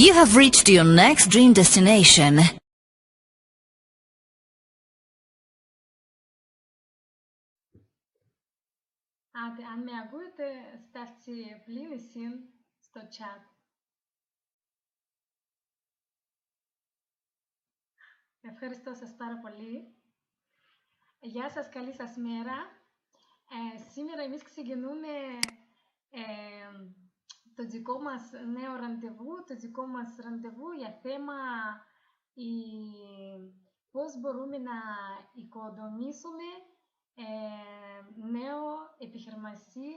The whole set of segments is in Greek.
You have reached your next dream destination. Άντε, αν με ακούτε, στάφτσι πλήν συν στο chat. Ευχαριστώ σας πάρα πολύ. Γεια σας, καλή σας μέρα. Σήμερα εμείς ξεκινούμε το δικό μας νέο ραντεβού, το δικό μας ραντεβού για θέμα πώς μπορούμε να οικοδομήσουμε νέο επιχειρηματή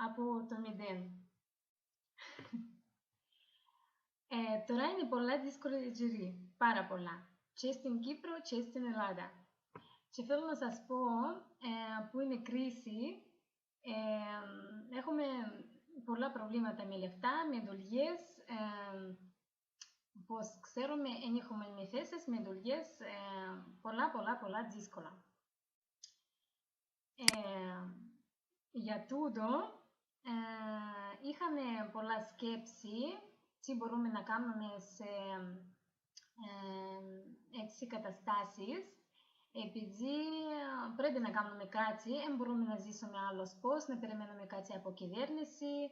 από το μηδέν. Τώρα είναι πολλά δύσκολα τζιρί, πάρα πολλά, και στην Κύπρο και στην Ελλάδα. Και θέλω να σας πω που είναι κρίση, έχουμε πολλά προβλήματα με λεφτά, με δουλειές, πως ξέρουμε, δεν έχουμε θέσεις με δουλειές, πολλά δύσκολα. Για τούτο, είχαμε πολλά σκέψη, τι μπορούμε να κάνουμε σε έτσι καταστάσεις, επειδή πρέπει να κάνουμε κάτι, δεν μπορούμε να ζήσουμε άλλος πώς, να περιμένουμε κάτι από κυβέρνηση,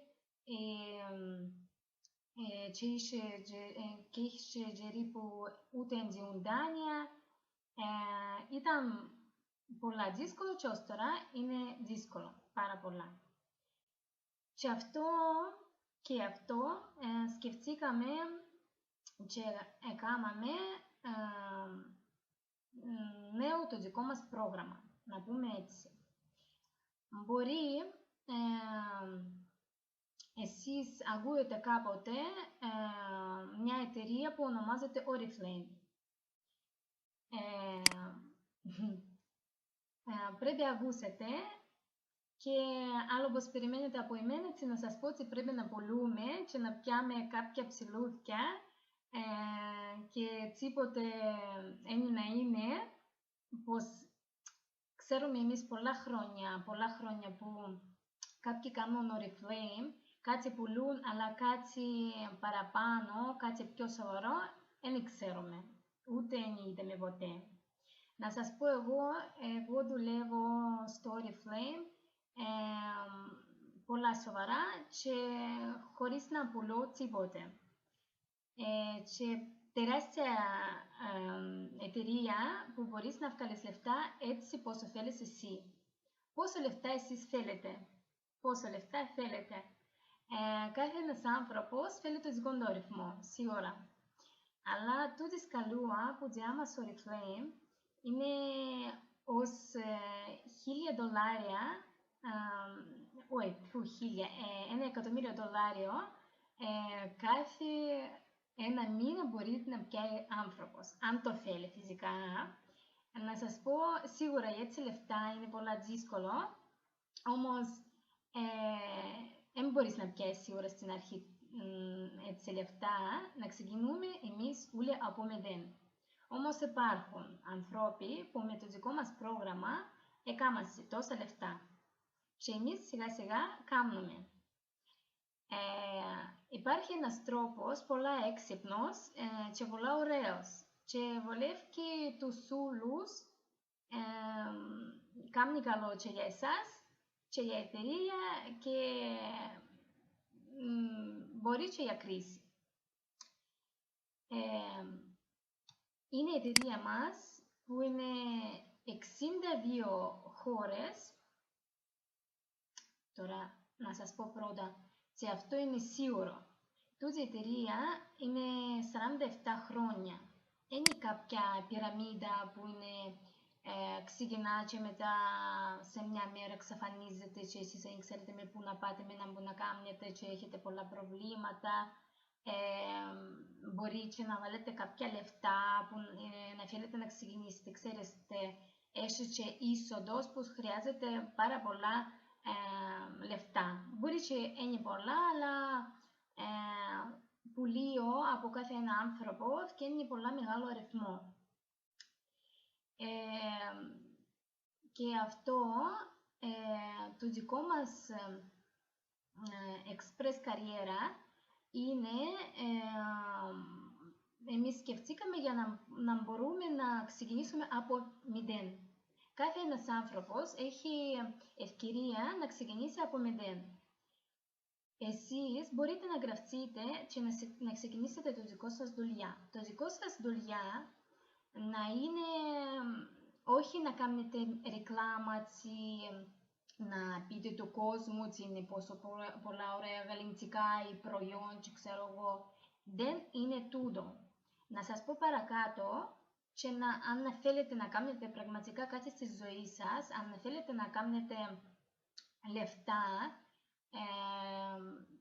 και είχε τζερί που ούτε εντζιούν δάνεια. Ήταν πολλά δύσκολο και ως τώρα είναι δύσκολο, πάρα πολλά. Και αυτό σκεφτήκαμε και έκαναμε νέο το δικό μας πρόγραμμα, να πούμε έτσι. Μπορεί εσείς ακούετε κάποτε μια εταιρεία που ονομάζεται Oriflame. Πρέπει να ακούσετε και άλλο πως περιμένετε από εμένα, έτσι να σας πω ότι πρέπει να πουλούμε και να πιάμε κάποια ψηλούθια και τίποτε είναι να είναι, πως ξέρουμε εμείς πολλά χρόνια που κάποιοι κάνουν Oriflame, κάτι πουλούν, αλλά κάτι παραπάνω, κάτι πιο σοβαρό, δεν ξέρουμε, ούτε είδαμε ποτέ. Να σας πω εγώ δουλεύω στο Oriflame πολλά σοβαρά και χωρίς να πουλώ τίποτε. Και τεράστια εταιρεία που μπορείς να βγάλεις λεφτά έτσι πόσο θέλεις εσύ. Πόσο λεφτά εσείς θέλετε. Κάθε ένας άνθρωπος θέλει το δικό του ρυθμό, σίγουρα. Αλλά τούτης καλούα που διάμα στο Oriflame είναι ως $1.000.000, κάθε ένα μήνα μπορεί να πιάει άνθρωπος, αν το θέλει φυσικά. Να σας πω, σίγουρα έτσι λεφτά είναι πολλά δύσκολο, όμως δεν μπορείς να πιάσεις σίγουρα στην αρχή έτσι λεφτά, να ξεκινούμε εμείς όλοι από μηδέν. Όμως υπάρχουν άνθρωποι που με το δικό μας πρόγραμμα έκαναν τόσα λεφτά. Και εμείς σιγά σιγά κάνουμε. Υπάρχει ένας τρόπος πολλά έξυπνος και πολλά ωραίος. Και βολεύει τους όλους, κάνει καλό και για εσάς και για εταιρεία και μπορεί και για κρίση. Είναι η εταιρεία μας που είναι 62 χώρες. Τώρα να σας πω πρώτα, και αυτό είναι σίγουρο. Τούτη η εταιρεία είναι 47 χρόνια. Είναι κάποια πυραμίδα που είναι ξεκινά και μετά σε μια μέρα εξαφανίζεται και εσείς δεν ξέρετε με πού να πάτε, με να πού να κάνετε και έχετε πολλά προβλήματα. Μπορεί και να βάλετε κάποια λεφτά που να θέλετε να ξεκινήσετε. Ξέρετε, έχει και είσοδος που χρειάζεται πάρα πολλά λεφτά. Μπορεί και είναι πολλά, αλλά που λίγο από κάθε ένα άνθρωπο και είναι πολλά μεγάλο αριθμό. Και αυτό το δικό μας Express Καριέρα είναι εμείς σκεφτήκαμε για να μπορούμε να ξεκινήσουμε από μηδέν. Κάθε ένας άνθρωπος έχει ευκαιρία να ξεκινήσει από μηδέν. Εσείς μπορείτε να γραφτείτε και να ξεκινήσετε το δικό σας δουλειά. Το δικό σας δουλειά να είναι όχι να κάνετε ρεκλάματι, να πείτε του κόσμου ότι είναι πόσο πολλά ωραία γαλλικά ή προϊόν και ξέρω εγώ. Δεν είναι τούτο. Να σας πω παρακάτω και αν θέλετε να κάνετε πραγματικά κάτι στη ζωή σας, αν θέλετε να κάνετε λεφτά,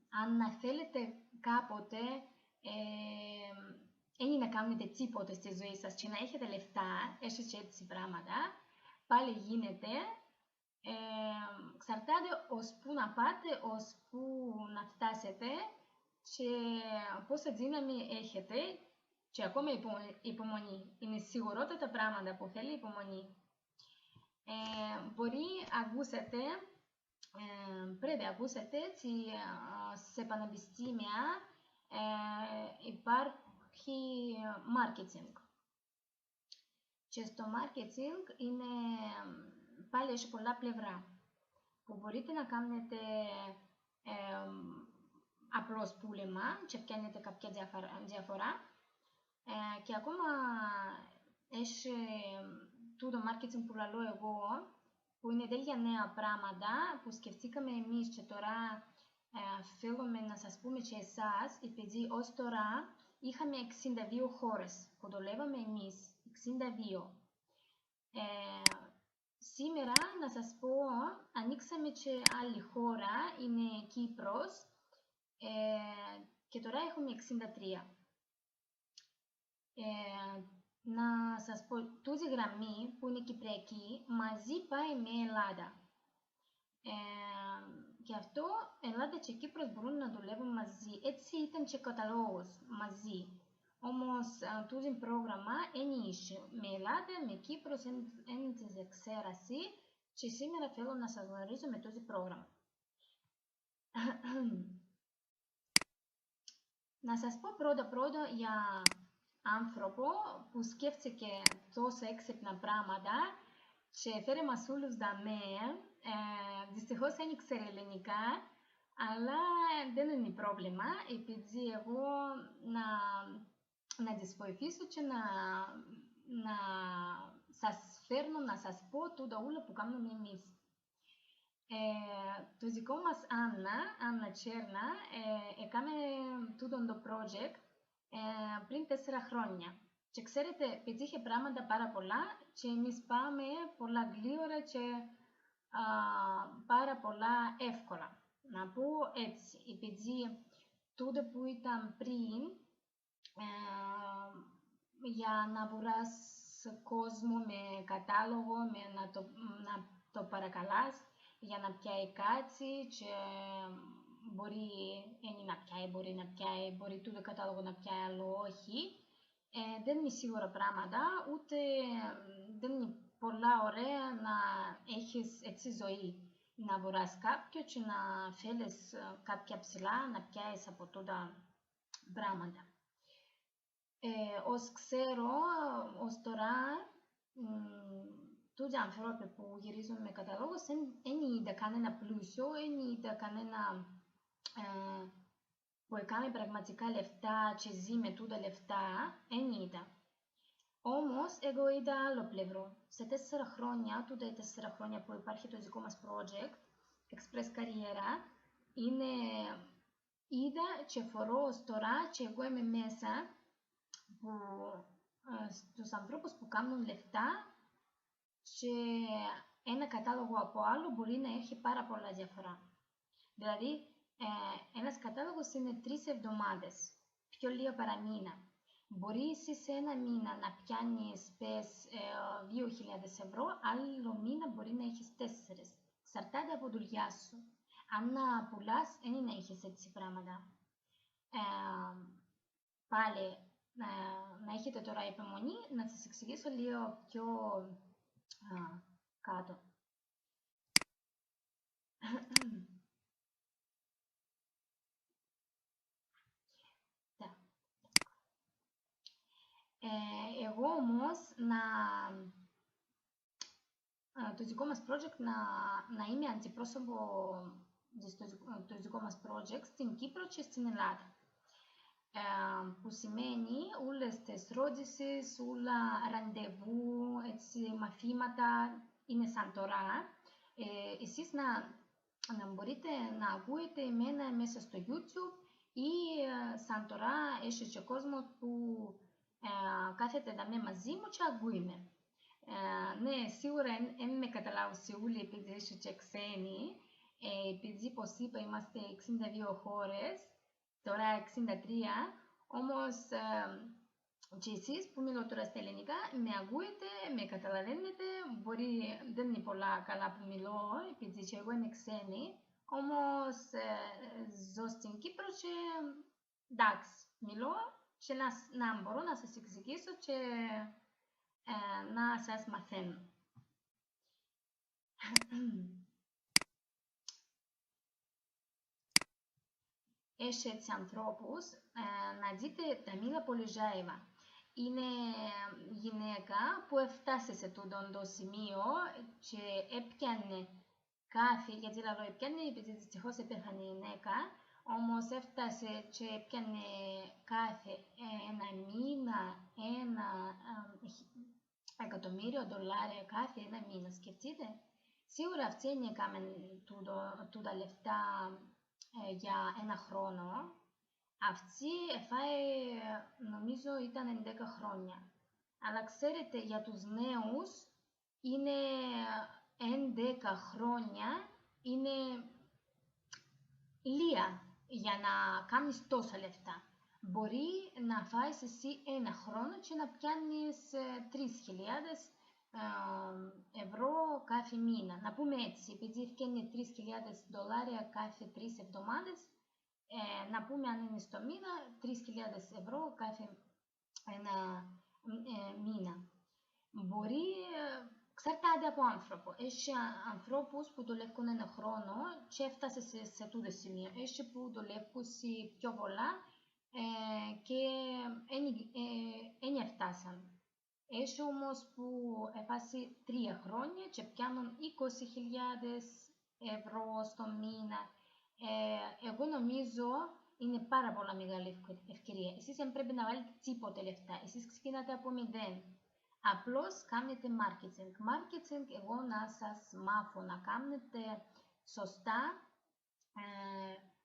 αν θέλετε κάποτε να κάνετε τίποτε στη ζωή σας και να έχετε λεφτά, έστω και έτσι πράγματα, πάλι γίνεται. Εξαρτάται ώσπου να πάτε, ώσπου να φτάσετε και πόσα δύναμη έχετε και ακόμα υπομονή. Είναι σιγουρότατα πράγματα που θέλει υπομονή. Μπορεί ακούσετε, πρέπει να ακούσετε ότι σε πανεπιστήμια υπάρχει marketing. Και στο marketing είναι πάλι έχει πολλά πλευρά που μπορείτε να κάνετε απλώς πούλημα και πιάνετε κάποια διαφορά και ακόμα έχει τούτο marketing που λαλώ εγώ που είναι τέλεια νέα πράγματα που σκεφτήκαμε εμείς και τώρα θέλουμε να σας πούμε και εσάς επειδή ως τώρα είχαμε 62 χώρες που δουλεύαμε εμείς, 62. Σήμερα, να σας πω, ανοίξαμε και άλλη χώρα, είναι Κύπρος και τώρα έχουμε 63. Να σας πω, τούτη γραμμή που είναι κυπριακή, μαζί πάει με Ελλάδα. Γι' αυτό Ελλάδα και Κύπρος μπορούν να δουλεύουν μαζί. Έτσι ήταν και καταλόγος μαζί. Όμως, τούτο πρόγραμμα ένιωσε με Ελλάδα, με Κύπρος, εν της εξαίρεση και σήμερα θέλω να σας γνωρίσω με τούτο πρόγραμμα. Να σας πω πρώτα για άνθρωπο που σκέφτηκε τόσα έξυπνα πράγματα και φέρε μας όλους δαμέ. Δυστυχώς δεν ήξερε ελληνικά, αλλά δεν είναι πρόβλημα, επειδή εγώ να τις βοηθήσω και να σας φέρνω να σας πω τούτα όλα που κάνουμε εμείς. Το δικό μας Άννα Τσέρνα, έκαμε τούτο το project πριν 4 χρόνια. Και ξέρετε, πετύχε πράγματα πάρα πολλά και εμείς πάμε πολλά γλύωρα και πάρα πολλά εύκολα. Να πω έτσι, επειδή τούτο που ήταν πριν, για να βρεις κόσμο με κατάλογο, να το παρακαλάς για να πιάει κάτι και μπορεί να πιάει, μπορεί τούτο κατάλογο να πιάει, άλλο όχι. Δεν είναι σίγουρα πράγματα, ούτε δεν είναι πολλά ωραία να έχεις έτσι ζωή. Να βρεις κάποιο και να θέλεις κάποια ψηλά να πιάσεις από τούτα πράγματα. Ως ξέρω, ως τώρα, τούτοι άνθρωποι που γυρίζουν με καταλόγους δεν είδα κανένα πλούσιο, δεν είδα κανένα που έκανε πραγματικά λεφτά και ζει με τούτα λεφτά, δεν είδα. Όμως, εγώ είδα άλλο πλευρό. Σε 4 χρόνια, τούτα οι 4 χρόνια που υπάρχει το δικό μας project, Express Καριέρα, είδα και φορώ ως τώρα και εγώ είμαι μέσα στους ανθρώπους που κάνουν λεφτά και ένα κατάλογο από άλλο μπορεί να έχει πάρα πολλά διαφορά. Δηλαδή, ένας κατάλογος είναι 3 εβδομάδες, πιο λίγα παραμήνα. Μπορεί εσύ σε ένα μήνα να πιάνεις 2.000 ευρώ, άλλο μήνα μπορεί να έχεις 4. Εξαρτάται από δουλειά σου. Αν πουλάς, δεν είναι να έχεις έτσι πράγματα. Πάλι, να έχετε τώρα υπομονή, να σας εξηγήσω λίγο πιο κάτω. Εγώ όμως το δικό μας project να είμαι αντιπρόσωπο το δικό μας project στην Κύπρο και στην Ελλάδα. Που σημαίνει όλες τις ρώτησεις, όλα ραντεβού, μαθήματα είναι σαν τώρα. Εσείς να μπορείτε να ακούετε εμένα μέσα στο YouTube ή σαν τώρα έχει και κόσμο που κάθεται εδώ μαζί μου και ακούει με. Ναι, σίγουρα δεν με καταλάβουν όλοι επειδή έχει και ξένοι, επειδή πως είπα είμαστε 62 χώρες, τώρα 63, όμως και εσείς που μιλώ τώρα στα ελληνικά με ακούετε, με καταλαβαίνετε, μπορεί δεν είναι πολλά καλά που μιλώ, επειδή και εγώ είμαι ξένη, όμως ζω στην Κύπρο και εντάξει, μιλώ και να μπορώ να σας εξηγήσω και να σας μαθαίνω. Έχει έτσι ανθρώπους, να δείτε τα Μίλα Πολυζάεβα. Είναι γυναίκα που έφτασε σε τούτο το σημείο και έπιανε κάθε, γιατί λέω έπιανε επειδή δυστυχώς έπαιχαν η γυναίκα, όμως έφτασε και έπιανε κάθε ένα μήνα, $1.000.000 κάθε ένα μήνα. Σκεφτείτε, σίγουρα αυτή δεν έκαμε τούτα λεφτά για ένα χρόνο. Αυτή έφαγε, νομίζω ήταν 10 χρόνια. Αλλά ξέρετε, για τους νέους είναι 11 χρόνια, είναι λίγα για να κάνεις τόσα λεφτά. Μπορεί να φάεις εσύ ένα χρόνο και να πιάνεις 3.000 ευρώ κάθε μήνα. Να πούμε έτσι, επειδή ευκαινεί $3.000 κάθε 3 εβδομάδες, να πούμε αν είναι στο μήνα, 3.000 ευρώ κάθε ένα μήνα. Μπορεί, εξαρτάται από άνθρωπο. Έχει ανθρώπους που δουλεύουν ένα χρόνο και έφτασε σε τούτο σημείο. Έχει που δουλεύουν πιο πολλά και δεν έφτασαν. Έχει όμως που έφτασε 3 χρόνια και πιάνουν 20.000 ευρώ στο μήνα. Εγώ νομίζω είναι πάρα πολλά μεγάλη ευκαιρία. Εσείς δεν πρέπει να βάλετε τίποτε λεφτά. Εσείς ξεκινάτε από 0. Απλώς κάνετε marketing. Marketing εγώ να σας μάθω να κάνετε σωστά,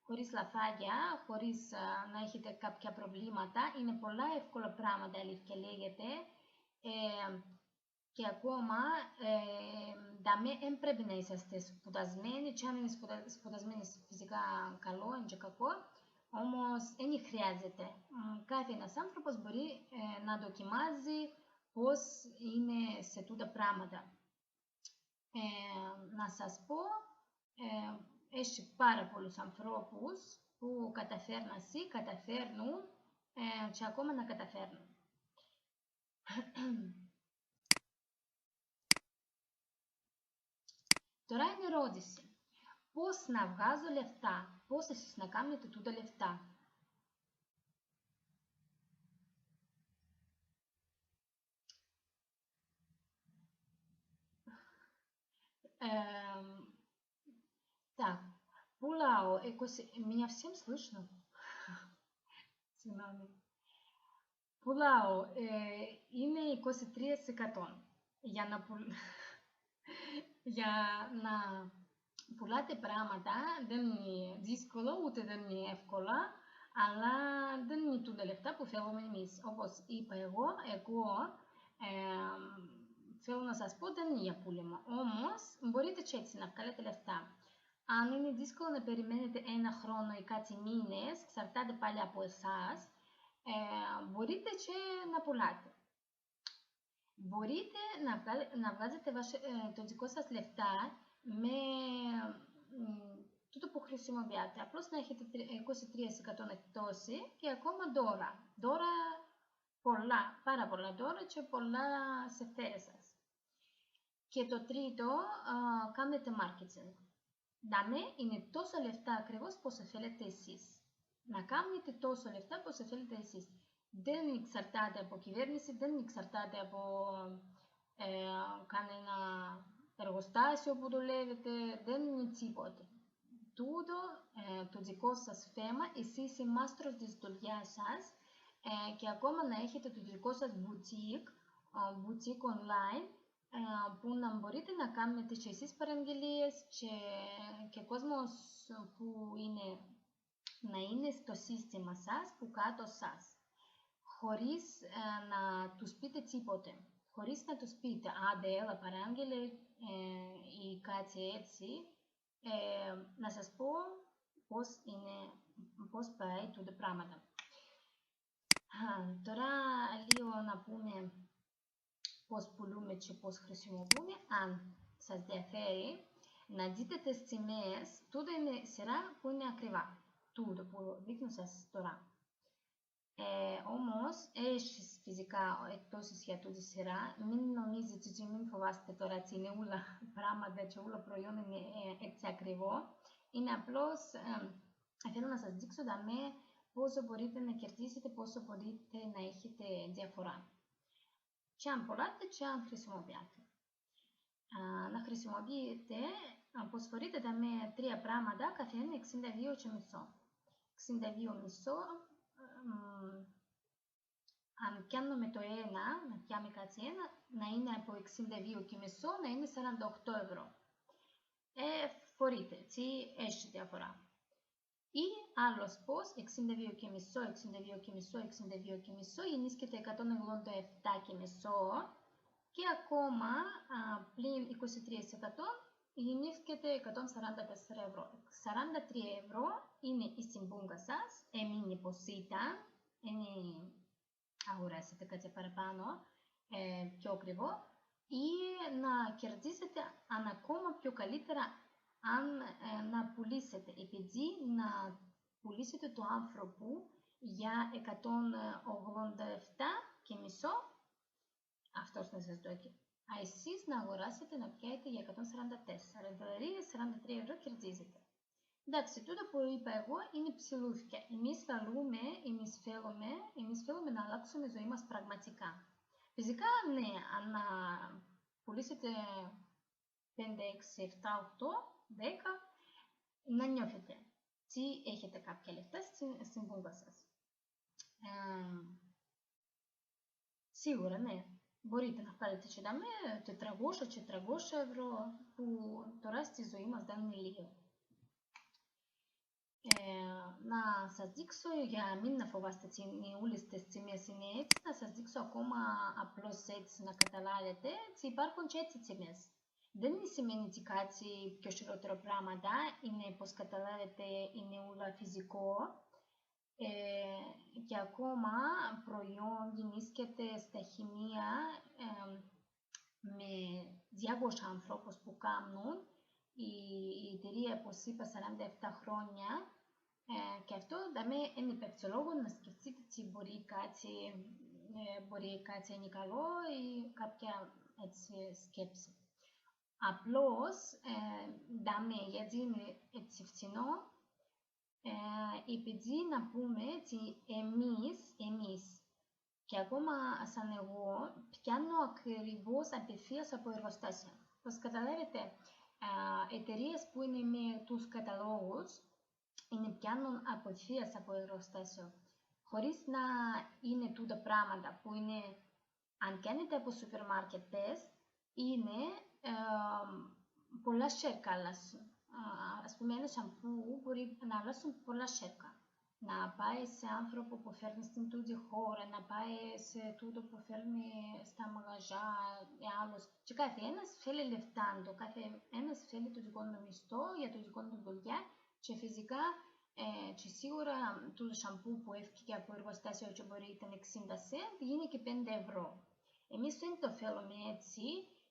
χωρίς λαθάκια, χωρίς να έχετε κάποια προβλήματα. Είναι πολλά εύκολα πράγματα, αλήθεια λέγεται. Και ακόμα δεν πρέπει να είσαστε σπουδασμένοι, και αν είναι σπουδασμένοι φυσικά καλό, είναι και κακό, όμως δεν χρειάζεται. Κάθε ένας άνθρωπος μπορεί να δοκιμάζει πώς είναι σε τούτα πράγματα. Να σας πω, έχει πάρα πολλούς ανθρώπους που καταφέρνουν και ακόμα να καταφέρνουν. Τώρα είναι ερώτηση. Πώς να βγάζω λεφτά, πώς εσείς να κάνετε τούτα λεφτά. Так, пулао, меня всем слышно? Πουλάω είναι 23%. Για να πουλάτε πράγματα δεν είναι δύσκολο, ούτε δεν είναι εύκολα, αλλά δεν είναι τούτα λεφτά που θέλουμε εμείς. Όπως είπα εγώ θέλω να σας πω δεν είναι για πούλημα. Όμως μπορείτε και έτσι να βγάλετε λεφτά. Αν είναι δύσκολο να περιμένετε ένα χρόνο ή κάτι μήνες, εξαρτάται πάλι από εσάς, μπορείτε και να πουλάτε. Μπορείτε να βγάζετε το δικό σας λεφτά με τούτο που χρησιμοποιάτε. Απλώς να έχετε 23% εκτόση και ακόμα δώρα. Δώρα πολλά, πάρα πολλά δώρα και πολλά σε φέρες σας. Και το τρίτο, κάνετε marketing. Δάμε είναι τόσα λεφτά ακριβώς πώς θέλετε εσείς. Να κάνετε τόσο λεφτά πώς θέλετε εσείς. δεν εξαρτάται από κυβέρνηση, δεν εξαρτάται από κανένα εργοστάσιο που δουλεύετε, δεν είναι τίποτε. Τούτο το δικό σας θέμα, εσείς είστε μάστρος της δουλειάς σας και ακόμα να έχετε το δικό σας boutique online, που να μπορείτε να κάνετε και εσείς παραγγελίες και κόσμος που να είναι στο σύστημα σας, που κάτω σας, χωρίς να τους πείτε τίποτε. Χωρίς να τους πείτε, άντε έλα παράγγελε ή κάτι έτσι, να σας πω πώς πάει τούτα πράγματα. Τώρα λίγο να πούμε πώς πουλούμε και πώς χρησιμοποιούμε. Αν σας ενδιαφέρει να δείτε τις τιμές, τούτο είναι σειρά που είναι ακριβά. Τούτο που δείχνω σας τώρα. Όμως, έχεις φυσικά εκτός για τούτη σειρά, μην νομίζετε και μην φοβάστε τώρα ότι είναι όλα πράγματα και όλα προϊόν είναι έτσι ακριβό. Είναι απλώς, θέλω να σας δείξω πόσο μπορείτε να κερδίσετε, πόσο μπορείτε να έχετε διαφορά. Και αν πουλάτε και αν χρησιμοποιάτε. Να χρησιμοποιείτε, προσφορείτε με τρία πράγματα, καθένα 62,5. 62,5. Αν πιάνουμε το ένα, να πιάμε κάτι ένα, να είναι από 62,5 να είναι 48 ευρώ. Φορείτε, έτσι, έχει διαφορά. Ή άλλος πώς, 62,5, 62,5, 62,5, γεννήσκεται 187,5 και ακόμα πλην 23% γεννήσκεται 144 ευρώ. 43 ευρώ είναι η συμπούγκα σας, έμεινε πως ήταν, αγοράσετε κάτι παραπάνω, πιο ακριβό, ή να κερδίσετε ακόμα πιο καλύτερα αν να πουλήσετε, επειδή να πουλήσετε το άνθρωπο για 187,5, αυτός να σας δώσει. Εσείς να αγοράσετε να πιάσετε για 144, δηλαδή 43 ευρώ κερδίζετε. Εντάξει, τούτο που είπα εγώ είναι ψηλούθηκια. Εμείς θέλουμε να αλλάξουμε ζωή μας πραγματικά. Φυσικά, ναι, αν πουλήσετε 5, 6, 7, 8, 10, να νιώθετε τι έχετε κάποια λεφτά στην πούγκα σας. Σίγουρα, ναι. Μπορείτε να πάρετε και δάμε 400 ευρώ, που τώρα στη ζωή μας δεν είναι λίγο. Να σας δείξω, για μην να φοβάστε όλες τις τιμές είναι έτσι, να σας δείξω ακόμα απλώς έτσι να καταλάβετε ότι υπάρχουν και έτσι τιμές. Δεν σημαίνει ότι κάτι πιο χειρότερο πράγματα, είναι πως καταλάβετε είναι όλα φυσικό και ακόμα προϊόν γεννήσκεται στα χημεία με 200 ανθρώπους που κάνουν. Η εταιρεία, όπως είπα, 47 χρόνια και αυτό είναι υπερψολόγο να σκεφτείτε ότι μπορεί κάτι είναι καλό ή κάποια έτσι σκέψη. Απλώς, γιατί είναι έτσι φθηνό, επειδή να πούμε ότι εμείς και ακόμα σαν εγώ πιάνω ακριβώς απευθείας από εργοστάσια. Πώς καταλάβετε, εταιρείες που είναι με τους καταλόγους πιάνουν απευθείας από εργοστάσιο. Χωρίς να είναι τούτα πράγματα που είναι, αν κάνετε από σούπερ μάρκετες, είναι πολλά σέρκα αλλάσουν. Ας πούμε, ένα σαμπού μπορεί να αλλάσουν πολλά σέρκα. Να πάει σε άνθρωπο που φέρνει στην τούτη χώρα, να πάει σε τούτο που φέρνει στα μαγαζιά ή άλλος. Και κάθε ένας θέλει λεφτά, κάθε ένας θέλει το δικό του μισθό για το δικό του δουλειά και φυσικά και σίγουρα το σαμπού που έφυγε από εργοστάσιο και μπορεί ήταν 60 cent γίνει και 5 ευρώ. Εμείς δεν το θέλουμε έτσι,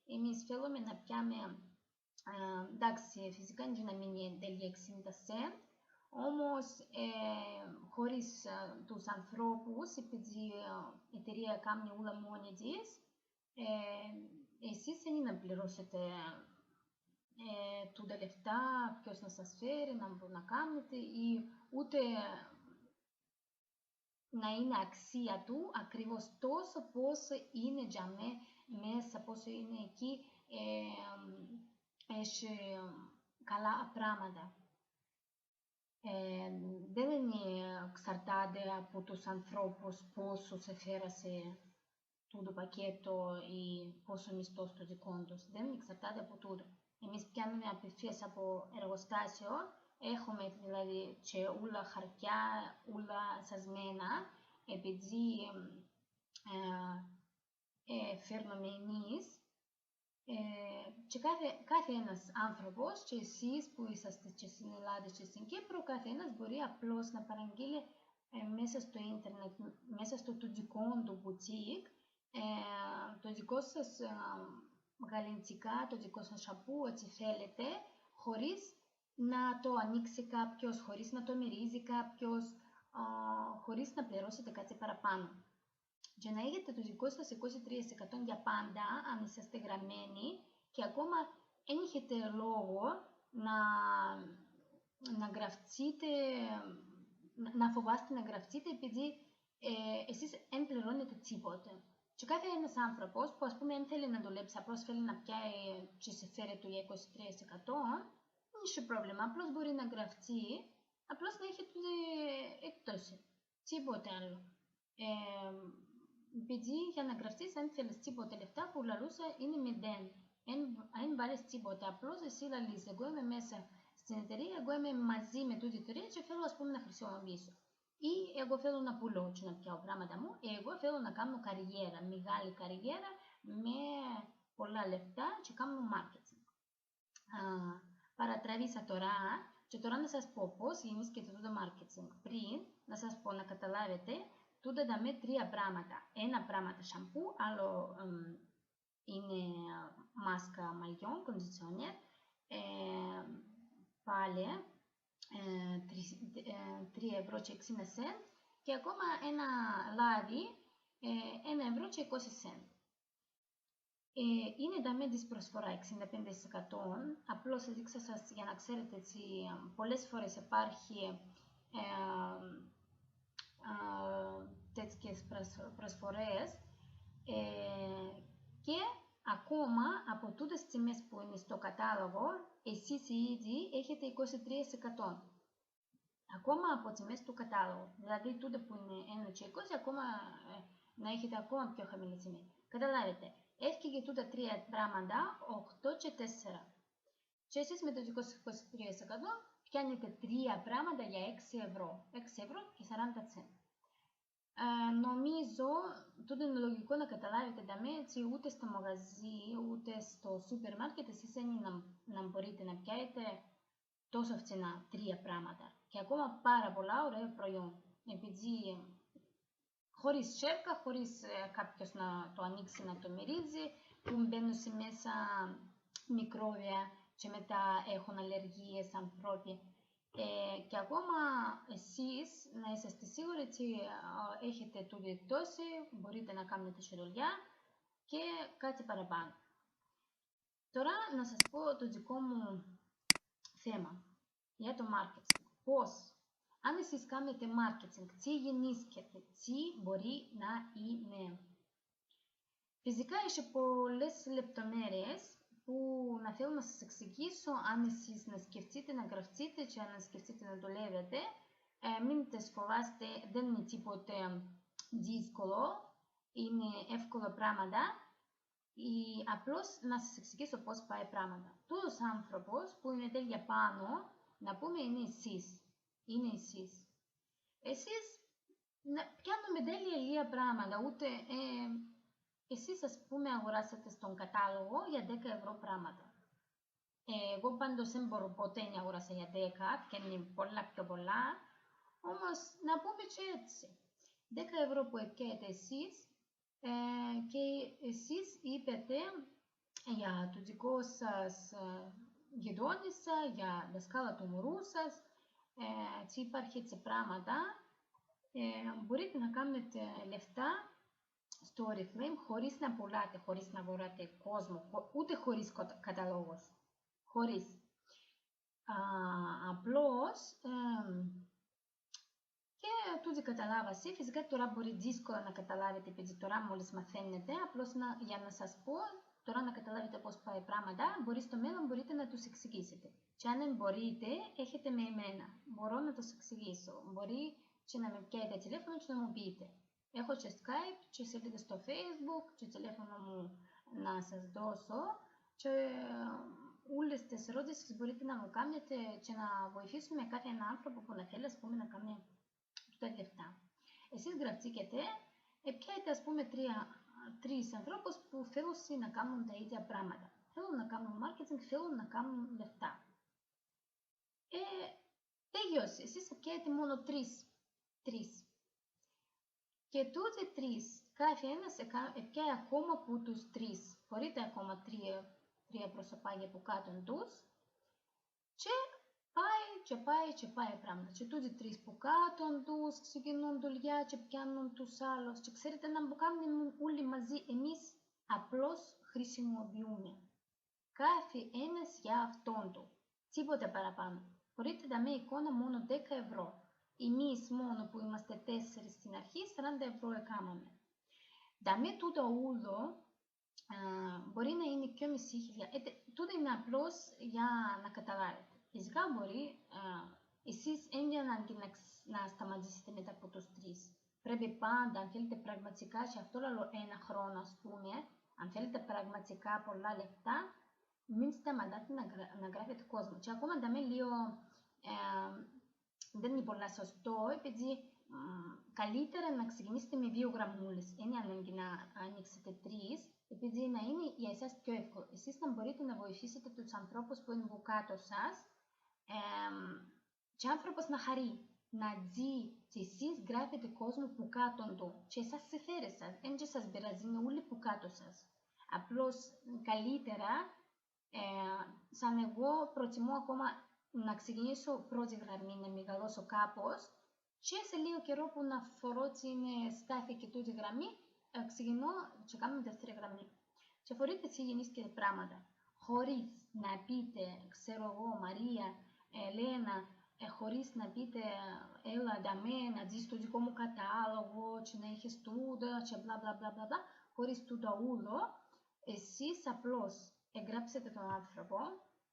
εμείς θέλουμε να πιάμε, εντάξει φυσικά είναι να μην είναι τέλεια 60 cent, όμως χωρίς τους ανθρώπους, επειδή η εταιρεία κάνει όλα μόνη της, εσείς δεν είναι να πληρώσετε τούτα λεφτά, ποιος να σας φέρει, να κάνετε ή ούτε να είναι αξία του ακριβώς τόσο πόσο είναι για μέσα, πόσο είναι εκεί, έχει καλά πράγματα. Δεν εξαρτάται από τους ανθρώπους πόσο σε φέρασε το πακέτο ή πόσο μισθός το δικό τους. Δεν εξαρτάται από τούτο. Εμείς πιάνουμε απευθείας από εργοστάσιο, έχουμε δηλαδή και όλα χαρτιά, όλα σασμένα, επειδή φέρνουμε εμείς. Και κάθε ένας άνθρωπος, και εσείς που είσαστε και στην Ελλάδα και στην Κύπρο, κάθε ένας μπορεί απλώς να παραγγείλει μέσα στο ίντερνετ, μέσα στο δικό του boutique, το δικό σας γαλιντσικά, το δικό σας σαμπού, ό,τι θέλετε, χωρίς να το ανοίξει κάποιος, χωρίς να το μυρίζει κάποιος, χωρίς να πληρώσετε κάτι παραπάνω. Για να έχετε το δικό σας 23% για πάντα, αν είσαστε γραμμένοι, και ακόμα δεν έχετε λόγο να γραφτείτε, να φοβάστε να γραφτείτε, επειδή εσείς δεν πληρώνετε τίποτε. Και κάθε ένας άνθρωπος που, ας πούμε, δεν θέλει να δουλέψει, απλώς θέλει να πιάει και σε φέρει του για 23%, δεν έχει πρόβλημα, απλώς μπορεί να γραφτεί, απλώς να έχετε εκτόση, τίποτε άλλο. Επειδή για να γραφτείς, αν θέλεις τίποτε λεφτά, που λαλούσα είναι μηδέν. Αν βάλεις τίποτα, απλώς εσύ λαλείς, εγώ είμαι μέσα στην εταιρεία, εγώ είμαι μαζί με τούτη εταιρεία και θέλω, ας πούμε, να χρησιμοποιήσω. Ή εγώ θέλω να πουλώ και να πιάω πράγματα μου, εγώ θέλω να κάνω καριέρα, μεγάλη καριέρα, με πολλά λεφτά και κάνω marketing. Παρατραβήσα τώρα, και τώρα να σας πω πώς γεννήσκεται το marketing. Πριν, να σας πω να καταλάβετε, τούτα τα με τρία πράγματα. Ένα πράγμα τα σαμπού, άλλο είναι μάσκα μαλλιών, κοντιτσιόνερ, πάλι 3,60 € και ακόμα ένα λάδι 1,20 €. Είναι τα με της προσφορά 65%, απλώς έδειξα σας για να ξέρετε έτσι, πολλές φορές υπάρχει τέτοιες προσφορές και ακόμα από τούτες τιμές που είναι στο κατάλογο, εσείς ήδη έχετε 23%. Ακόμα από τιμές του κατάλογου. Δηλαδή τούτε που είναι 1,20, ακόμα να έχετε ακόμα πιο χαμηλή τιμή. Καταλάβετε, έφυγε τούτα τρία πράγματα, 8 και 4. Και εσείς με το 23% πιάνετε τρία πράγματα για 6 €. 6,40 €. Νομίζω, τούτο είναι λογικό να καταλάβετε τα έτσι, ούτε στο μαγαζί, ούτε στο σούπερ μάρκετ, εσείς να μπορείτε να πιάσετε τόσο φθηνά τρία πράγματα. Και ακόμα πάρα πολλά ωραία προϊόν. Επειδή χωρίς σέρκα, χωρίς κάποιος να το ανοίξει, να το μυρίζει, που μπαίνουν σε μέσα μικρόβια και μετά έχουν αλλεργίες ανθρώποι. Και ακόμα εσείς να είσαστε σίγουροι ότι έχετε τούτη εκτόση, μπορείτε να κάνετε σε δουλειά και κάτι παραπάνω. Τώρα να σας πω το δικό μου θέμα για το marketing. Πώς, αν εσείς κάνετε marketing, τι γεννήσκεται, τι μπορεί να είναι. Φυσικά έχει πολλές λεπτομέρειες που να θέλω να σας εξηγήσω, αν εσείς να σκεφτείτε, να γραφτείτε και να σκεφτείτε να δουλεύετε. Μην τις φοβάστε, δεν είναι τίποτε δύσκολο, είναι εύκολα πράγματα. Απλώς να σας εξηγήσω πώς πάει πράγματα. Τούτος άνθρωπος που είναι τέλεια πάνω, να πούμε είναι εσείς. Είναι εσείς. Εσείς πιάνουμε τέλεια λίγα πράγματα, ούτε... Εσείς, ας πούμε, αγοράσατε στον κατάλογο για 10 € πράγματα. Εγώ πάντως δεν μπορώ ποτέ να αγοράσα για 10, και είναι πολλά πιο πολλά, όμως να πούμε και έτσι. 10 € που έπιατε εσείς και εσείς είπετε για το δικό σας γειτόνισσα, για δασκάλα του μωρού σας, τι υπάρχει έτσι πράγματα, μπορείτε να κάνετε λεφτά στο Oriflame χωρίς να πουλάτε, χωρίς να βοράτε κόσμο, ούτε χωρίς καταλόγους. Χωρίς. Απλώς Και τούτοι καταλάβασε. Φυσικά τώρα μπορεί δύσκολα να καταλάβετε, επειδή τώρα μόλις μαθαίνετε, απλώς για να σας πω, τώρα να καταλάβετε πώς πάει πράγματα, μπορεί στο μέλλον μπορείτε να τους εξηγήσετε. Και αν δεν μπορείτε, έχετε με εμένα. Μπορώ να τους εξηγήσω. Μπορεί και να με πιάσετε τηλέφωνο και να μου πείτε. Έχω και Skype και σελίδα στο Facebook και τηλέφωνο μου να σας δώσω. Και όλες τις ερωτήσεις μπορείτε να μου κάνετε και να βοηθήσουμε κάθε έναν άνθρωπο που να θέλει, ας πούμε, να κάνει τα λεφτά. Εσείς γραφτήκετε, πιάετε, ας πούμε, τρεις ανθρώπους που θέλουν να κάνουν τα ίδια πράγματα. Θέλουν να κάνουν marketing, θέλουν να κάνουν λεφτά. Τελειώσει. Εσείς πιάετε μόνο τρεις. Και τούτοι τρεις, κάθε ένας πιάει ακόμα από τους τρεις. Μπορείτε ακόμα τρία προσωπάκια που κάτω τους. Και πάει πράγματα. Και τούτοι τρεις που κάτω τους ξεκινούν δουλειά και πιάνουν τους άλλους. Και ξέρετε να μου κάνουν όλοι μαζί, εμείς απλώς χρησιμοποιούμε. Κάθε ένας για αυτόν του. Τίποτε παραπάνω. Μπορείτε να με εικόνα μόνο 10 ευρώ. Εμείς μόνο που είμαστε 4 στην αρχή, 40 ευρώ έκαναμε. Δαμε τούτο ούλο μπορεί να είναι 2.500. Τούτο είναι απλώς για να καταλάβετε. Φυσικά μπορεί, εσείς είναι ανάγκη να σταματήσετε μετά από τους τρεις. Πρέπει πάντα, αν θέλετε πραγματικά, και αυτό λέω ένα χρόνο, ας πούμε, αν θέλετε πραγματικά πολλά λεφτά, μην σταματάτε να γράφετε κόσμο. Και ακόμα δαμε λίγο, δεν είναι πολλά σωστό, επειδή καλύτερα να ξεκινήσετε με 2 γραμμούλες. Είναι ανάγκη να ανοίξετε 3, επειδή να είναι για εσάς πιο εύκολο. Εσείς να μπορείτε να βοηθήσετε τους ανθρώπους που είναι από κάτω σας, και άνθρωπος να χαρεί, να δει και εσείς γράφετε κόσμο που κάτω του και εσάς συμφέρει σας, δεν και σας πειράζει, είναι όλοι που κάτω σας. Απλώς καλύτερα, σαν εγώ προτιμώ ακόμα να ξεκινήσω πρώτη γραμμή, να μεγαλώσω κάπως και σε λίγο καιρό που να φορώ την στάθη και τούτη γραμμή, ξεκινώ και κάνω δεύτερη γραμμή. Και φορείτε έτσι γεννήσκετε πράγματα, χωρίς να πείτε, ξέρω εγώ, Μαρία, Ελένα, χωρίς να πείτε έλα δαμέ, να δεις το δικό μου κατάλογο και να έχεις τούτο και μπλα μπλα μπλα μπλα, χωρίς τούτο ούλο, εσείς απλώς εγγράψετε τον άνθρωπο,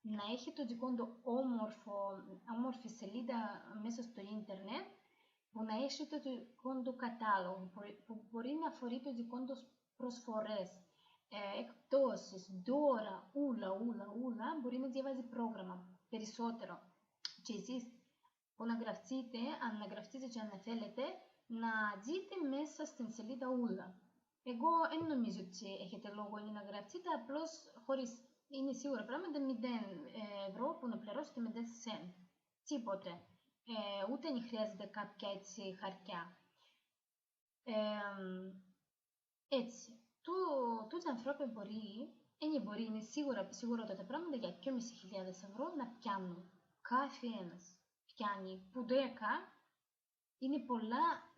να έχει το δικό του όμορφη σελίδα μέσα στο ίντερνετ, που να έχει το δικό του κατάλογο, που μπορεί να αφορεί το δικό του προσφορές, εκπτώσεις, δώρα, ούλα, μπορεί να διαβάζει πρόγραμμα περισσότερο. Και εσείς που να γραφτείτε, αν να γραφτείτε και αν θέλετε, να δείτε μέσα στην σελίδα ούλα. Εγώ δεν νομίζω ότι έχετε λόγο να γραφτείτε, απλώς χωρίς, είναι σίγουρα πράγματα 0 ευρώ που να πληρώσετε με 10 cent. Τίποτε. Ούτε αν χρειάζεται κάποια έτσι χαρτιά. Έτσι. Τούτοι ανθρώποι μπορεί, είναι σίγουρα τα πράγματα για 2.500 ευρώ να πιάνουν. Κάθε ένας πιάνει που 10, είναι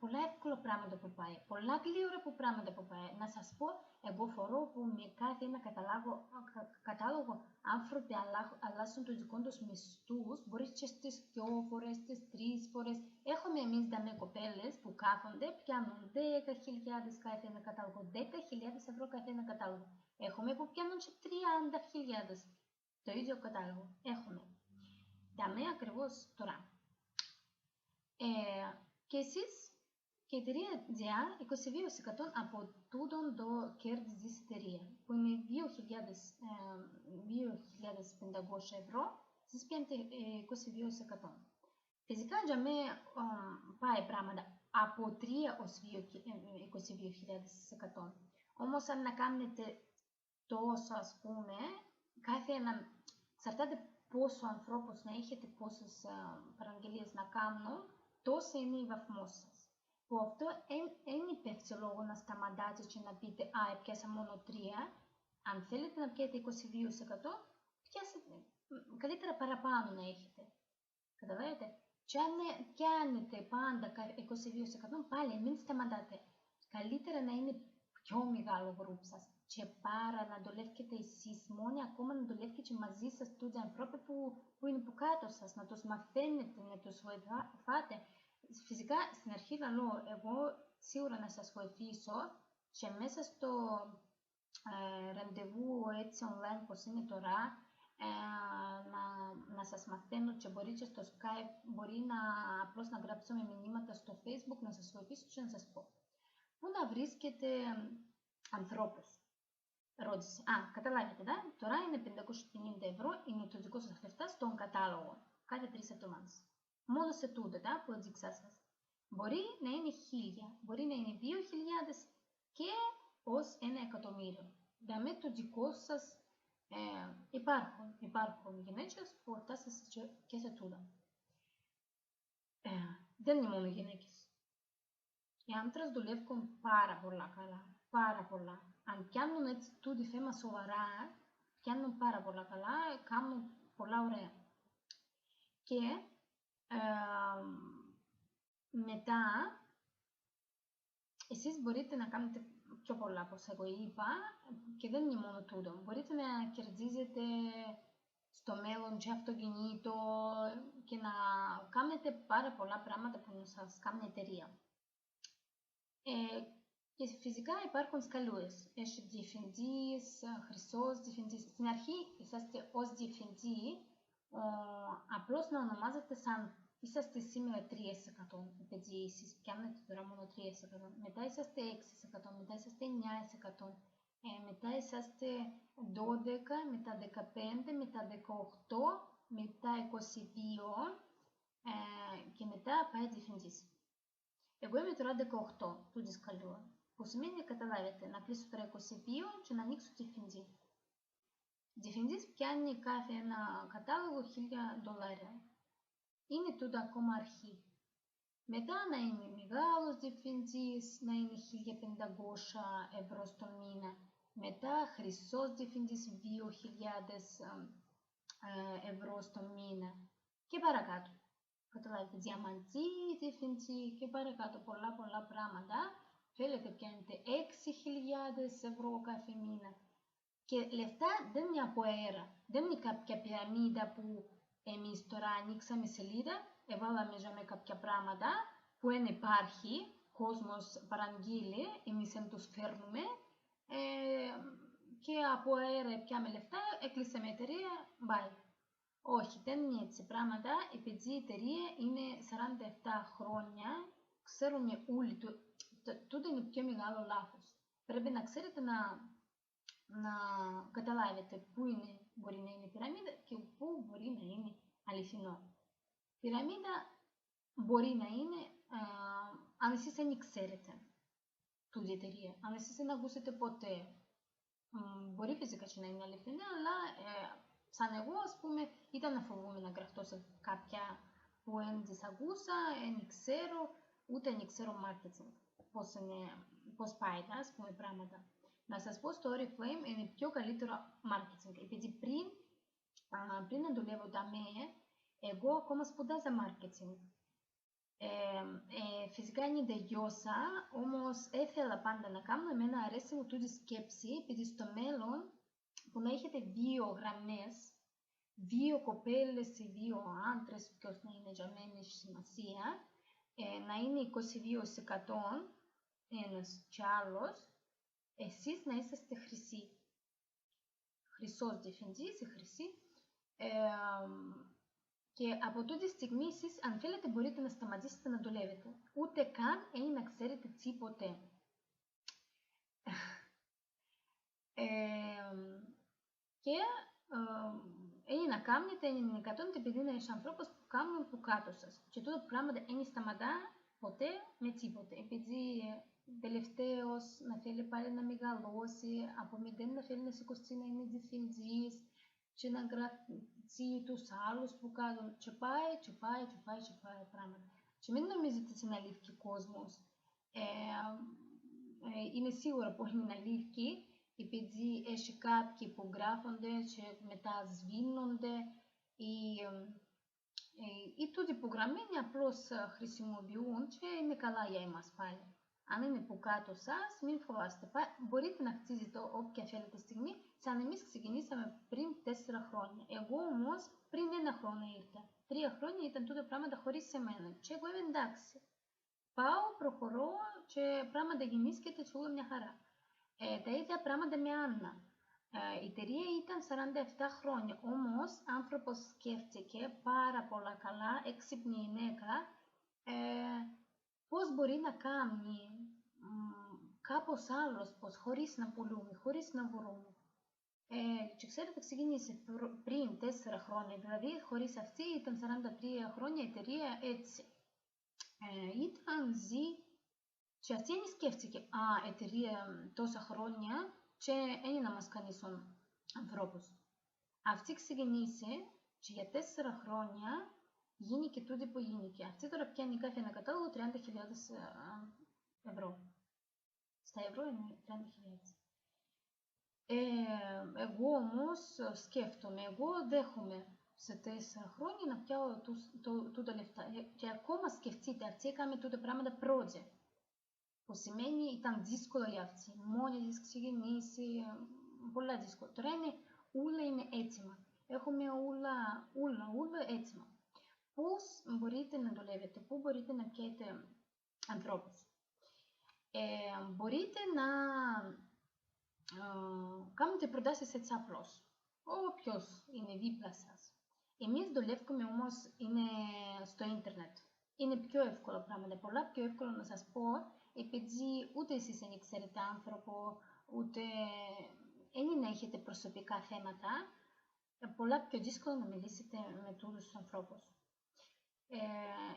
πολλά εύκολα πράγματα που πάει. Πολλά γλύωρα που πράγματα που πάει. Να σας πω, εγώ φορώ που με κάθε ένα κατάλογο άνθρωποι αλλάσουν τους δικούς τους μισθούς, μπορεί και στις 2 φορές, στις 3 φορές. Έχουμε εμείς δαμε κοπέλες που κάθονται, πιάνουν 10.000 κάθε ένα κατάλογο, 10.000 ευρώ κάθε ένα κατάλογο. Έχουμε που πιάνουν και 30.000 το ίδιο κατάλογο. Έχουμε. Δαμε ακριβώς τώρα. Και εσείς και η εταιρεία GEA 22% από τούτον το κέρδη της εταιρεία, που είναι 2.500 ευρώ, εσείς πιάνετε 22%. Φυσικά για μένα πάει πράγματα από 3 ως 22.000%. Όμως αν να κάνετε τόσο, ας πούμε, κάθε ένα, εξαρτάται πόσο ανθρώπους να έχετε, πόσες παραγγελίες να κάνουν, τόσο είναι η βαθμό σας. Που αυτό δεν υπέφτει λόγο να σταματάτε και να πείτε «Α, πιάσα μόνο 3». Αν θέλετε να πιάσετε 22%, πιάσετε, καλύτερα παραπάνω να έχετε. Καταλαβαίνετε. Και αν πιάνετε πάντα 22%, πάλι μην σταματάτε. Καλύτερα να είναι πιο μεγάλο γκρουπ σας. Και πάρα να δουλεύετε εσείς μόνοι, ακόμα να δουλεύετε μαζί σας τους ανθρώπους που είναι που κάτω σας, να τους μαθαίνετε, να τους βοηθάτε. φυσικά στην αρχή λέω εγώ σίγουρα να σας βοηθήσω και μέσα στο ραντεβού έτσι online πως είναι τώρα να σας μαθαίνω και μπορεί και στο Skype, μπορεί απλώς να γράψουμε μηνύματα στο Facebook, να σας βοηθήσω και να σας πω. Πού να βρίσκετε ανθρώπους. Ρώτησε. Καταλάβετε, τώρα είναι 550 ευρώ, είναι το δικό σας λεφτά στον κατάλογο, κάθε 3 εβδομάδες. Μόνο σε τούτο, που έδειξα σας. Μπορεί να είναι 1000, μπορεί να είναι 2000 και ως 1.000.000. Δηλαδή το δικό σας υπάρχουν γυναίκες που φτάσαν και σε τούτο. Δεν είναι μόνο γυναίκες. Οι άντρες δουλεύουν πάρα πολλά καλά, πάρα πολλά. Αν πιάνουν έτσι τούτη θέμα σοβαρά, πιάνουν πάρα πολλά καλά, κάνουν πολλά ωραία. Και μετά, εσείς μπορείτε να κάνετε πιο πολλά, όπως εγώ είπα, και δεν είναι μόνο τούτο. Μπορείτε να κερδίζετε στο μέλλον και αυτοκινήτο και να κάνετε πάρα πολλά πράγματα που να σας κάνει εταιρεία. Και φυσικά υπάρχουν σκαλούες. Έχει διευθυντής, χρυσός διευθυντής. Στην αρχή είσαστε ως διευθυντή, απλώς να ονομάζετε σαν είσαστε σήμερα 3%, επειδή εσείς πιάνετε τώρα μόνο 3%. Μετά είσαστε 6%, μετά είσαστε 9%, μετά είσαστε 12%, μετά 15%, μετά 18%, μετά 22% και μετά πάει διευθυντής. Εγώ είμαι τώρα 18 του δισκαλού, που σημαίνει, καταλάβετε, να κλείσω τώρα 22 και να ανοίξω διευθυντή. Διευθυντής πιάνει κάθε ένα κατάλογο $1.000. Είναι τούτο ακόμα αρχή. Μετά να είναι μεγάλος διευθυντής, να είναι 1.500 ευρώ στο μήνα. Μετά χρυσός διευθυντής 2.000 ευρώ στο μήνα. Και παρακάτω. Καταλάβετε, διαμαντή, διευθυντή και παρακάτω πολλά πράγματα. Θέλετε πιάνετε 6.000 ευρώ κάθε μήνα. Και λεφτά δεν είναι από αέρα. Δεν είναι κάποια πυραμίδα που εμείς τώρα ανοίξαμε σελίδα, έβαλαμε με κάποια πράγματα που δεν υπάρχει, κόσμος παραγγείλει, εμείς δεν τους φέρνουμε και από αέρα πιάμε λεφτά, έκλεισαμε εταιρεία, bye. Όχι, δεν είναι έτσι πράγματα, επειδή η εταιρεία είναι 47 χρόνια, ξέρουμε όλοι, τούτο είναι πιο μεγάλο λάθος. Πρέπει να ξέρετε να καταλάβετε πού μπορεί να είναι πυραμίδα και πού μπορεί να είναι αληθινό. Πυραμίδα μπορεί να είναι αν εσείς δεν ξέρετε τούτη εταιρεία, αν εσείς δεν ακούσετε ποτέ. Μπορεί φυσικά και να είναι αληθινά, αλλά σαν εγώ, ας πούμε, ήταν να φοβούμαι να γραφτώ σε κάποια που δεν τις ακούσα, δεν ξέρω, ούτε δεν ξέρω marketing, πώς πάει, ας πούμε, πράγματα. Να σας πω, στο Oriflame είναι πιο καλύτερο marketing, επειδή πριν να δουλεύω εγώ ακόμα σπουδάζα marketing. Φυσικά είναι τελειώσα, όμως ήθελα πάντα να κάνω, εμένα αρέσει μου τούτη σκέψη, επειδή στο μέλλον που να έχετε 2 γραμμές, 2 κοπέλες ή 2 άντρες, ποιος να είναι για μένα έχει σημασία, να είναι 22% ένας κι άλλος, εσείς να είσαστε χρυσοί. Χρυσός διευθυντής ή χρυσή. Και από τούτη στιγμή εσείς, αν θέλετε, μπορείτε να σταματήσετε να δουλεύετε. Ούτε καν ή να ξέρετε τίποτε. Και να κάνετε, είναι να κατώνετε, επειδή είναι ένας ανθρώπους που κάνουν που κάτω σας. Και τούτο πράγματα δεν σταματά ποτέ με τίποτε. Επειδή τελευταίος να θέλει πάλι να μεγαλώσει, από 0 να θέλει να σηκωστεί να είναι διευθυντής και να γράφει τους άλλους που κάνουν και πάει πράγματα. Και μην νομίζετε ότι είναι αλήθεια κόσμος. Είναι σίγουρα που είναι αλήθεια, επειδή έχει κάποιοι που γράφονται και μετά σβήνονται ή τούτοι που γραμμένοι απλώς χρησιμοποιούν και είναι καλά για εμάς πάλι. Αν είναι που κάτω σας, μην φοβάστε. Μπορείτε να χτίζετε όποια θέλετε στιγμή, σαν εμείς ξεκινήσαμε πριν 4 χρόνια. Εγώ όμως πριν 1 χρόνο ήρθα. 3 χρόνια ήταν τούτα πράγματα χωρίς εμένα. Και εγώ είμαι εντάξει. Πάω, προχωρώ και πράγματα γεννήσκεται και όλα μια χαρά. Τα ίδια πράγματα με Άννα. Η εταιρεία ήταν 47 χρόνια, όμως άνθρωπος σκέφτηκε πάρα πολλά καλά, έξυπνη γυναίκα, πώς μπορεί να κάνει κάπως άλλος, πώς, χωρίς να πουλούμε, χωρίς να βρούμε. Και ξέρετε, ξεκίνησε πριν 4 χρόνια, δηλαδή χωρίς αυτή ήταν 43 χρόνια η εταιρεία έτσι. Ήταν ζει και αυτή είναι σκέφτηκε, εταιρεία τόσα χρόνια και είναι να μας κάνει σαν ανθρώπους. Αυτή ξεκίνησε και για 4 χρόνια γίνηκε τούτο που γίνηκε. Αυτή τώρα πιάνει κάθε ένα κατάλογο 30.000 ευρώ. Στα ευρώ είναι 30.000. Εγώ όμως σκέφτομαι, εγώ δέχομαι σε 4 χρόνια να πιάω τούτα λεφτά. Και ακόμα σκεφτείτε, αυτή έκαμε τούτα πράγματα project. Που σημαίνει ήταν δύσκολο για αυτή. Μόνη της ξεκινήσει, πολλά δύσκολο. Τώρα είναι όλα είναι έτοιμα. Έχουμε όλα έτοιμα. Πώς μπορείτε να δουλεύετε, πού μπορείτε να πιέτε ανθρώπους. Μπορείτε να κάνετε προτάσεις έτσι απλώς. Όποιος είναι δίπλα σας. Εμείς δουλεύουμε όμως είναι στο ίντερνετ. Είναι πιο εύκολα πράγματα, πολλά πιο εύκολο να σας πω, επειδή ούτε εσείς δεν ξέρετε άνθρωπο, ούτε δεν έχετε προσωπικά θέματα, πολλά πιο δύσκολο να μιλήσετε με τους ανθρώπους.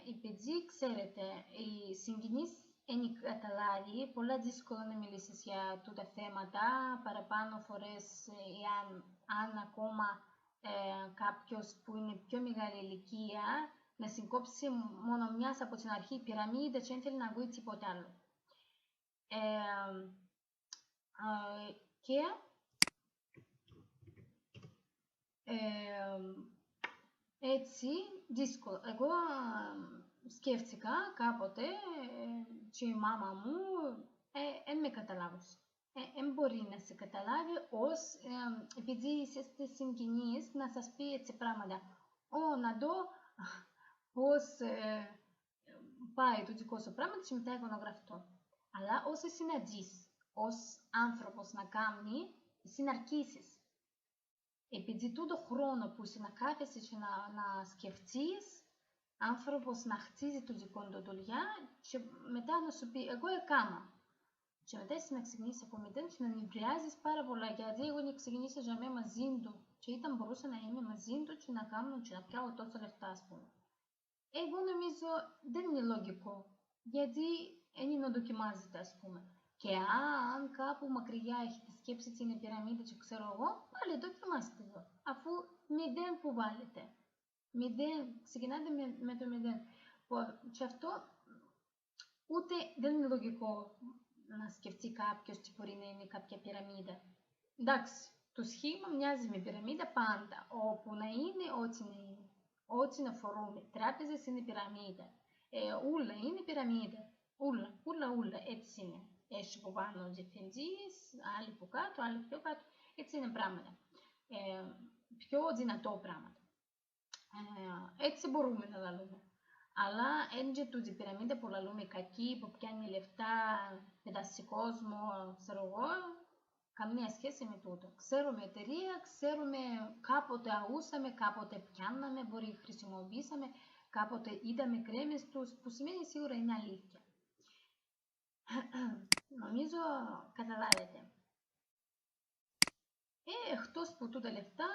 Επειδή ξέρετε, οι συγγενείς δεν καταλάβει, πολλά δύσκολο να μιλήσεις για τούτα θέματα, παραπάνω φορές, αν ακόμα κάποιος που είναι πιο μεγάλη ηλικία, να συγκόψει μόνο μιας από την αρχή πυραμίδα και δεν θέλει να ακούει τίποτα άλλο. Και έτσι δύσκολο. Εγώ σκέφτηκα κάποτε και η μάμα μου δεν με καταλάβωσε. Δεν μπορεί να σε καταλάβει επειδή είστε συγγενείς να σας πει έτσι πράγματα. Να δω πώς πάει το δικό σου πράγμα και μετά εγώ να γραφτώ. Αλλά όσοι συναντήσεις ως άνθρωπος να κάνει, συναρκήσεις. Επειδή τούτο χρόνο που είσαι να κάθεσαι και να σκεφτείς, άνθρωπος να χτίζει το δικό του δουλειά και μετά να σου πει εγώ έκανα. Και μετά εσύ να ξεκινήσεις από μηδέν και να νευριάζεις πάρα πολλά, γιατί εγώ ξεκινήσα για μένα μαζί του και ήταν μπορούσα να είμαι μαζί του και να κάνω και να πιάω τόσα λεφτά, ας πούμε. Εγώ νομίζω δεν είναι λογικό, γιατί δεν είναι να δοκιμάζεται, ας πούμε. Και αν κάπου μακριά έχετε σκέψει την πυραμίδα και ξέρω εγώ, πάλι δοκιμάστε εδώ, αφού μηδέν που βάλετε. Ξεκινάτε με το μηδέν. Και αυτό ούτε δεν είναι λογικό να σκεφτεί κάποιος τι μπορεί να είναι κάποια πυραμίδα. Εντάξει, το σχήμα μοιάζει με πυραμίδα πάντα, όπου να είναι, ό,τι να είναι. Ό,τι να φορούμε. Τράπεζες είναι πυραμίδα. Ούλα είναι πυραμίδα. Ούλα, έτσι είναι. Έχει από πάνω διευθυντής, άλλοι από κάτω, άλλοι πιο κάτω. Έτσι είναι πράγματα. Πιο δυνατό πράγματα. Έτσι μπορούμε να λαλούμε. Αλλά έτσι τούτη πυραμίδα που λαλούμε κακή, που πιάνει λεφτά, πετάσει κόσμο, ξέρω εγώ, καμία σχέση με τούτο. Ξέρουμε εταιρεία, ξέρουμε κάποτε αούσαμε, κάποτε πιάναμε, μπορεί χρησιμοποιήσαμε, κάποτε είδαμε κρέμες τους, που σημαίνει σίγουρα είναι αλήθεια. Νομίζω καταλάβετε. Εκτός από τούτα λεφτά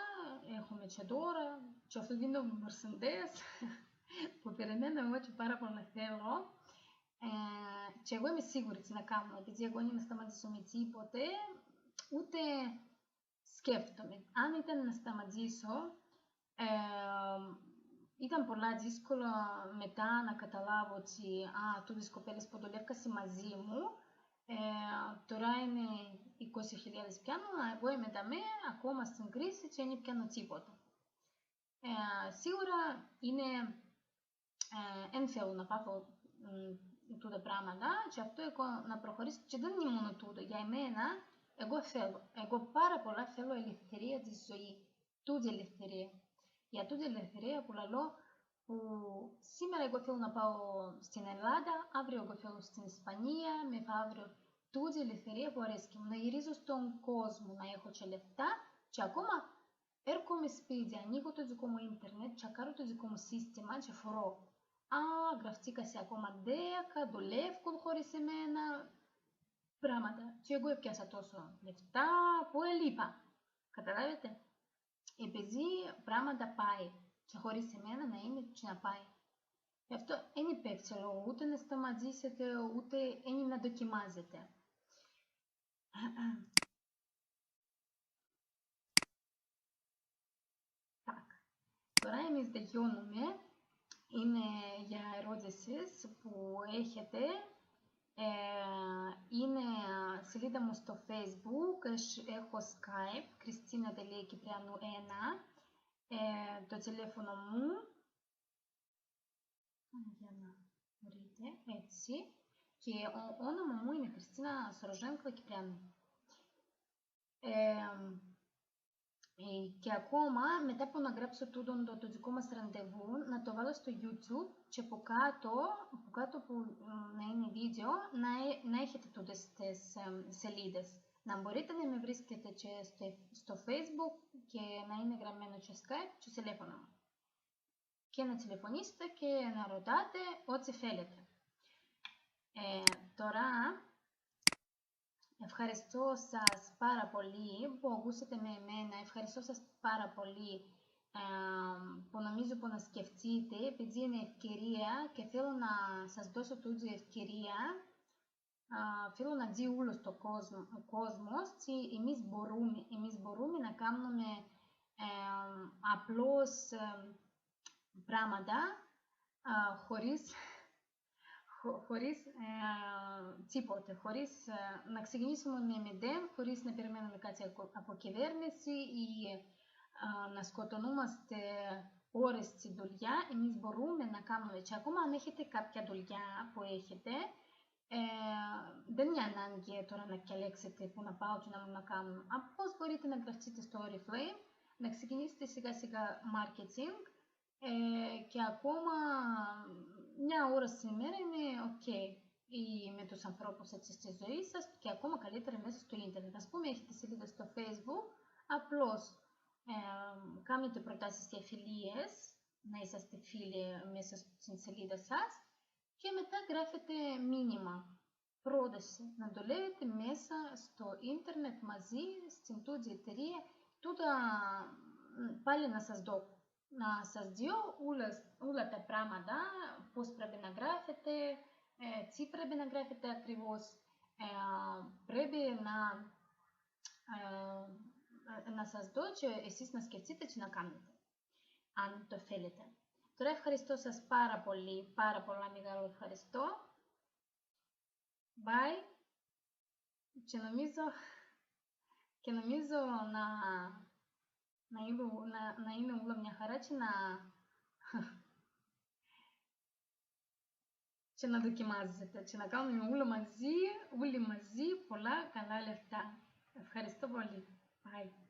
έχουμε και τώρα και αυτοκίνητο Mercedes που περιμένω εγώ και πάρα πολλά θέλω. Και εγώ είμαι σίγουρη τι να κάνω, επειδή εγώ δεν σταματήσω με τίποτε, ούτε σκέφτομαι. Αν ήταν να σταματήσω, ήταν πολλά δύσκολο μετά να καταλάβω ότι τούτες κοπέλες που δουλεύκασαν μαζί μου, τώρα είναι 20.000 πιάνω, εγώ είμαι ακόμα στην κρίση και δεν πιάνω τίποτα. Σίγουρα είναι, δεν θέλω να πάω τούτα πράγματα και αυτό εγώ να προχωρήσω και δεν είναι μόνο τούτο. Για εμένα, εγώ πάρα πολλά θέλω ελευθερία της ζωής, τούτη ελευθερία. Για τούτη ελευθερία που λαλώ, που σήμερα εγώ θέλω να πάω στην Ελλάδα, αύριο εγώ θέλω στην Ισπανία, μεθαύριο τούτη η ελευθερία που αρέσει μου, να γυρίζω στον κόσμο, να έχω και λεφτά και ακόμα έρχομαι σπίτι, ανοίγω το δικό μου ίντερνετ, τσακάρω το δικό μου σύστημα και φορώ. Α, γραφτήκα σε ακόμα 10, δουλεύουν χωρίς εμένα, πράγματα. Και εγώ έπιασα τόσο λεφτά που έλειπα. Καταλάβετε. Επειδή πράγματα πάει και χωρίς εμένα να είναι και να πάει. Γι' αυτό δεν υπάρχει λόγο ούτε να σταματήσετε, ούτε είναι να δοκιμάζετε. Τώρα εμείς τελειώνουμε. Είναι για ερώτησεις που έχετε. Είναι σελίδα μου στο Facebook, έχω Skype, Christina.Kyprianou1, το τηλέφωνο μου, για να βρείτε, έτσι, και όνομα μου είναι Χριστίνα Σορζένκο Κυπριανού. Και ακόμα, μετά από να γράψω το δικό μας ραντεβού, να το βάλω στο YouTube και από κάτω που να είναι βίντεο, να έχετε τούτες τις σελίδες. Να μπορείτε να με βρίσκετε και στο Facebook και να είναι γραμμένο και Skype και στο τηλέφωνο μου. Και να τηλεφωνήσετε και να ρωτάτε ό,τι θέλετε. Τώρα, ευχαριστώ σας πάρα πολύ που ακούσατε με εμένα. Ευχαριστώ σας πάρα πολύ που νομίζω που να σκεφτείτε, επειδή είναι ευκαιρία και θέλω να σας δώσω τούτη ευκαιρία. Θέλω να δει όλος ο κόσμος και εμείς μπορούμε να κάνουμε απλώς πράγματα χωρίς τίποτε, χωρίς να ξεκινήσουμε με μηδέν, χωρίς να περιμένουμε κάτι από κυβέρνηση ή να σκοτωνόμαστε ώρες στη δουλειά. Εμείς μπορούμε να κάνουμε και ακόμα αν έχετε κάποια δουλειά που έχετε, δεν είναι ανάγκη τώρα να διαλέξετε που να πάω και να κάνω. Απλώς μπορείτε να γραφτείτε στο Oriflame, να ξεκινήσετε σιγά σιγά marketing και ακόμα μια ώρα σήμερα είναι ok ή με τους ανθρώπους έτσι στη ζωή σας και ακόμα καλύτερα μέσα στο ίντερνετ. Ας πούμε έχετε σελίδα στο Facebook, απλώς κάνετε προτάσεις και φιλίες, να είσαστε φίλοι μέσα στην σελίδα σας και μετά γράφετε μήνυμα, πρόταση, να δουλεύετε μέσα στο ίντερνετ μαζί στην τούτη εταιρεία, τούτα πάλι να σας δω. Να σας δω όλα τα πράγματα, πώς πρέπει να γράφετε, τι πρέπει να γράφετε ακριβώς, πρέπει να σας δω και εσείς να σκεφτείτε και να κάνετε, αν το θέλετε. Τώρα ευχαριστώ σας πάρα πολύ, πάρα πολλά μεγάλο ευχαριστώ. Bye. Και νομίζω να είναι όλα μια χαρά και να δοκιμάζετε και να κάνουμε όλοι μαζί πολλά καλά λεφτά. Ευχαριστώ πολύ. Bye.